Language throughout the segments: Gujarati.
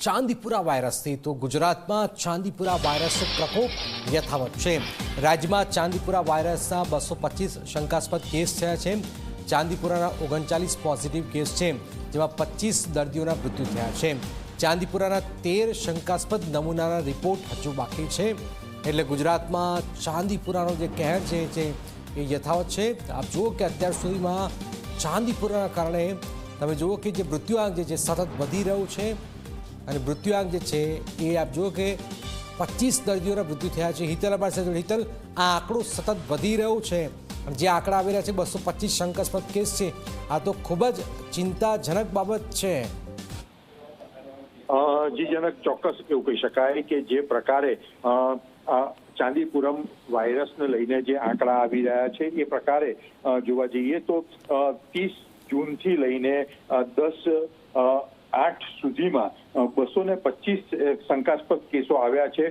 ચાંદીપુરા વાયરસથી તો ગુજરાતમાં ચાંદીપુરા વાયરસનો પ્રકોપ યથાવત છે। રાજ્યમાં ચાંદીપુરા વાયરસના 225 શંકાસ્પદ કેસ થયા છે। ચાંદીપુરાના 39 પોઝિટિવ કેસ છે, જેમાં 25 દર્દીઓના મૃત્યુ થયા છે। ચાંદીપુરાના 13 શંકાસ્પદ નમૂનાના રિપોર્ટ હજુ બાકી છે। એટલે ગુજરાતમાં ચાંદીપુરાનો જે કહેર છે એ યથાવત છે। આપ જુઓ કે અત્યાર સુધીમાં ચાંદીપુરાના કારણે તમે જુઓ કે જે મૃત્યુઆંક જે છે સતત વધી રહ્યું છે અને મૃત્યુઆંક જે છે એ આપ જુઓ કે 25 દર્દીઓના મૃત્યુ થયા છે। હિતલ અમારી સાથે હિતલ, આ આંકડો સતત વધી રહ્યો છે અને જે આંકડા આવી રહ્યા છે 225 શંકાસ્પદ કેસ છે, આ તો ખૂબ જ ચિંતાજનક બાબત છે। જી જનક, ચોક્કસ એવું કહી શકાય કે જે પ્રકારે ચાંદીપુરમ વાયરસને લઈને જે આંકડા આવી રહ્યા છે એ પ્રકારે જોવા જઈએ તો 30 જૂનથી લઈને 10/8 સુધીમાં 225 શંકાસ્પદ કેસો આવ્યા છે।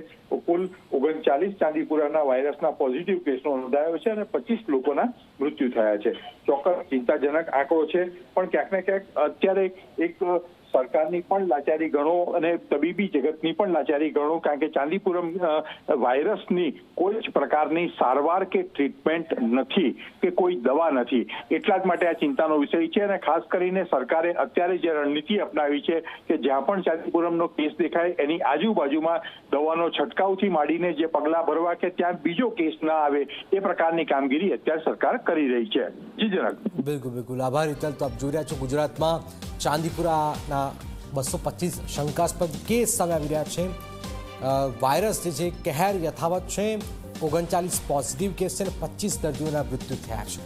કુલ 39 ચાંદીપુરાના વાયરસના પોઝિટિવ કેસો નોંધાયો છે અને 25 લોકોના મૃત્યુ થયા છે। ચોક્કસ ચિંતાજનક આંકડો છે, પણ ક્યાંક ને ક્યાંક અત્યારે એક સરકારની પણ લાચારી ગણો અને તબીબી જગતની પણ લાચારી ગણો, કારણ કે ચાંદીપુરમ વાયરસની કોઈ જ પ્રકારની સારવાર કે ટ્રીટમેન્ટ નથી કે કોઈ દવા નથી। એટલા જ માટે આ ચિંતાનો વિષય છે અને ખાસ કરીને સરકારે અત્યારે જે રણનીતિ અપનાવી છે કે જ્યાં પણ ચાંદીપુરમનો કેસ દેખાય એની આજુબાજુમાં દવાનો છંટકાવથી માંડીને જે પગલાં ભરવા કે ત્યાં બીજો કેસ ના આવે એ પ્રકારની કામગીરી અત્યારે સરકાર કરી રહી છે। જી જનક, બિલકુલ બિલકુલ આભાર હિતલ। તો આપ જોઈ રહ્યા છો ગુજરાતમાં ચાંદીપુરાના 225 શંકાસ્પદ કેસ સામે આવી રહ્યા છે। વાયરસ જે છે કહેર યથાવત છે। 39 પોઝિટિવ કેસ છે અને 25 દર્દીઓના મૃત્યુ થયા છે।